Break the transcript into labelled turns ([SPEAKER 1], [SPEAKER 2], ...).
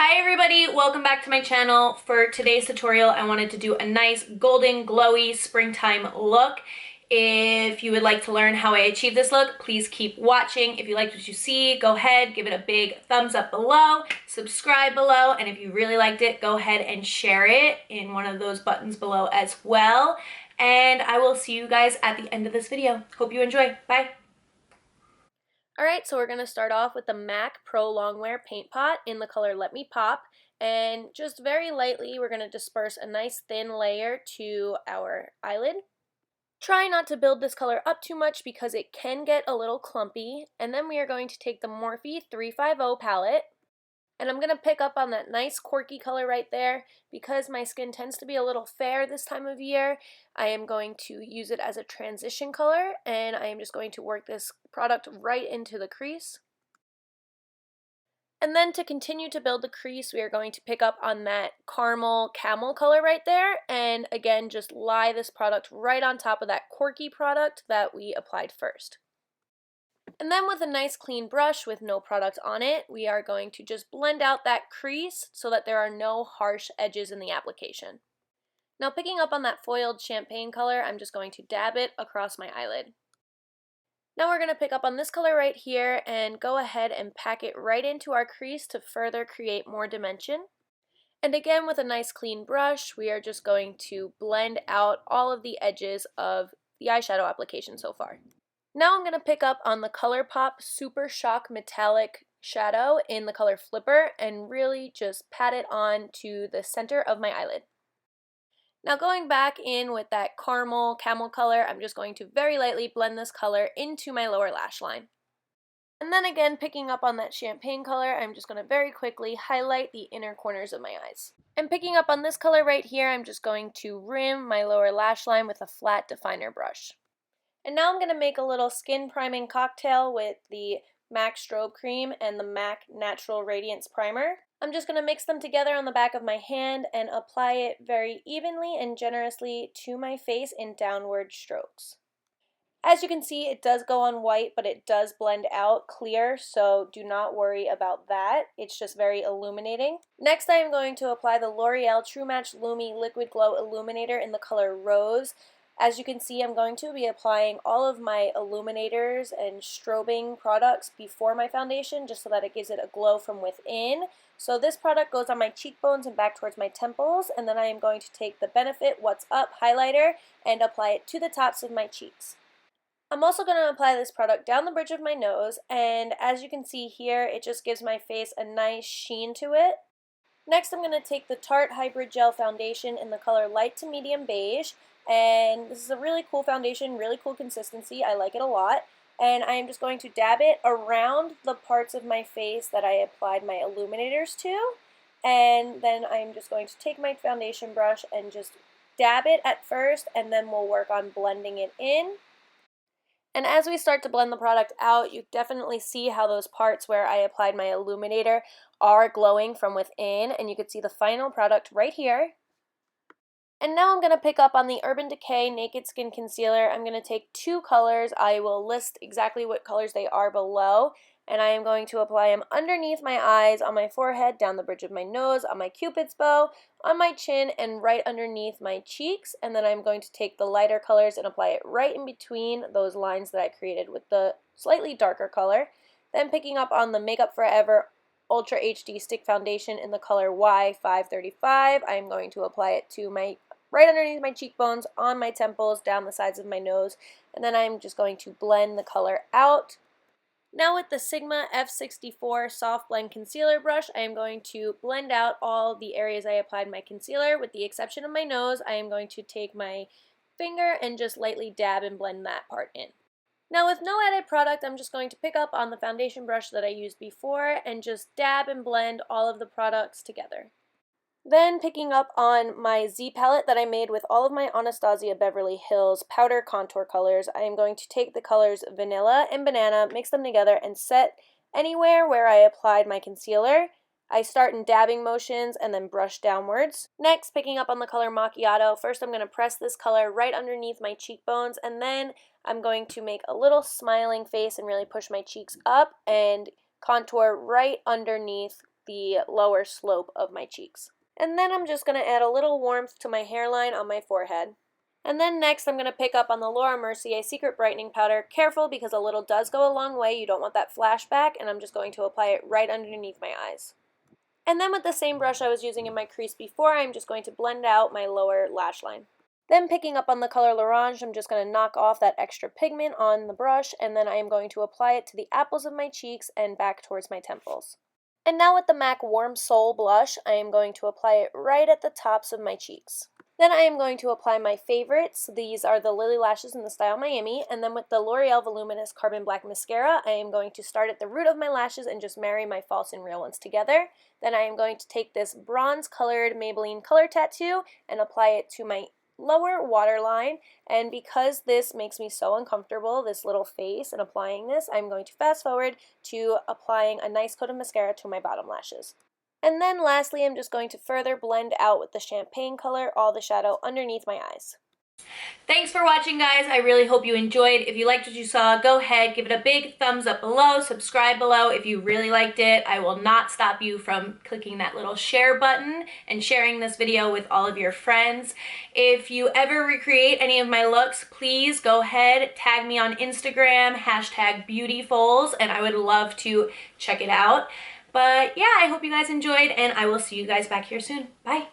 [SPEAKER 1] Hi everybody, welcome back to my channel. For today's tutorial, I wanted to do a nice golden glowy springtime look. If you would like to learn how I achieve this look, please keep watching. If you liked what you see, go ahead, give it a big thumbs up below, subscribe below, and if you really liked it, go ahead and share it in one of those buttons below as well. And I will see you guys at the end of this video. Hope you enjoy. Bye. Alright, so we're going to start off with the MAC Pro Longwear Paint Pot in the color Let Me Pop. And just very lightly, we're going to disperse a nice thin layer to our eyelid. Try not to build this color up too much because it can get a little clumpy. And then we are going to take the Morphe 350 palette. And I'm going to pick up on that nice quirky color right there. Because my skin tends to be a little fair this time of year, I am going to use it as a transition color, and I am just going to work this product right into the crease. And then to continue to build the crease, we are going to pick up on that caramel camel color right there, and again just lie this product right on top of that quirky product that we applied first. And then with a nice clean brush with no product on it, we are going to just blend out that crease so that there are no harsh edges in the application. Now picking up on that foiled champagne color, I'm just going to dab it across my eyelid. Now we're going to pick up on this color right here and go ahead and pack it right into our crease to further create more dimension. And again, with a nice clean brush, we are just going to blend out all of the edges of the eyeshadow application so far. Now I'm going to pick up on the ColourPop Super Shock Metallic Shadow in the color Flipper and really just pat it on to the center of my eyelid. Now going back in with that caramel camel color, I'm just going to very lightly blend this color into my lower lash line. And then again, picking up on that champagne color, I'm just going to very quickly highlight the inner corners of my eyes. And picking up on this color right here, I'm just going to rim my lower lash line with a flat definer brush. And now I'm going to make a little skin priming cocktail with the MAC Strobe Cream and the MAC Natural Radiance Primer. I'm just going to mix them together on the back of my hand and apply it very evenly and generously to my face in downward strokes. As you can see, it does go on white, but it does blend out clear, so do not worry about that. It's just very illuminating. Next, I am going to apply the L'Oreal True Match Lumi Liquid Glow Illuminator in the color Rose. As you can see, I'm going to be applying all of my illuminators and strobing products before my foundation just so that it gives it a glow from within. So this product goes on my cheekbones and back towards my temples, and then I am going to take the Benefit What's Up highlighter and apply it to the tops of my cheeks. I'm also going to apply this product down the bridge of my nose, and as you can see here, it just gives my face a nice sheen to it. Next, I'm going to take the Tarte Hybrid Gel Foundation in the color Light to Medium Beige, and this is a really cool foundation, really cool consistency. I like it a lot. And I am just going to dab it around the parts of my face that I applied my illuminators to. And then I'm just going to take my foundation brush and just dab it at first, and then we'll work on blending it in. And as we start to blend the product out, you definitely see how those parts where I applied my illuminator are glowing from within, and you can see the final product right here. And now I'm going to pick up on the Urban Decay Naked Skin Concealer. I'm going to take two colors. I will list exactly what colors they are below. And I am going to apply them underneath my eyes, on my forehead, down the bridge of my nose, on my cupid's bow, on my chin, and right underneath my cheeks. And then I'm going to take the lighter colors and apply it right in between those lines that I created with the slightly darker color. Then picking up on the Makeup Forever Ultra HD Stick Foundation in the color Y535, I'm going to apply it to my right underneath my cheekbones, on my temples, down the sides of my nose, and then I'm just going to blend the color out. Now with the Sigma F64 Soft Blend Concealer Brush, I am going to blend out all the areas I applied my concealer. With the exception of my nose, I am going to take my finger and just lightly dab and blend that part in. Now with no added product, I'm just going to pick up on the foundation brush that I used before and just dab and blend all of the products together. Then picking up on my Z palette that I made with all of my Anastasia Beverly Hills powder contour colors, I am going to take the colors Vanilla and Banana, mix them together, and set anywhere where I applied my concealer. I start in dabbing motions and then brush downwards. Next, picking up on the color Macchiato, first I'm going to press this color right underneath my cheekbones, and then I'm going to make a little smiling face and really push my cheeks up and contour right underneath the lower slope of my cheeks. And then I'm just going to add a little warmth to my hairline on my forehead. And then next I'm going to pick up on the Laura Mercier Secret Brightening Powder. Careful, because a little does go a long way. You don't want that flashback, and I'm just going to apply it right underneath my eyes. And then with the same brush I was using in my crease before, I'm just going to blend out my lower lash line. Then picking up on the color L'Orange, I'm just going to knock off that extra pigment on the brush, and then I am going to apply it to the apples of my cheeks and back towards my temples. And now with the MAC Warm Soul blush, I am going to apply it right at the tops of my cheeks. Then I am going to apply my favorites. These are the Lilly lashes in the style Miami, and then with the L'Oreal Voluminous Carbon Black Mascara, I am going to start at the root of my lashes and just marry my false and real ones together. Then I am going to take this bronze colored Maybelline color tattoo and apply it to my lower waterline, and because this makes me so uncomfortable, this little face, and applying this, I'm going to fast forward to applying a nice coat of mascara to my bottom lashes. And then lastly, I'm just going to further blend out with the champagne color all the shadow underneath my eyes. Thanks for watching, guys. I really hope you enjoyed. If you liked what you saw, go ahead, give it a big thumbs up below, subscribe below if you really liked it. I will not stop you from clicking that little share button and sharing this video with all of your friends. If you ever recreate any of my looks, please go ahead, tag me on Instagram, #Beautifoles, and I would love to check it out. But yeah, I hope you guys enjoyed, and I will see you guys back here soon. Bye.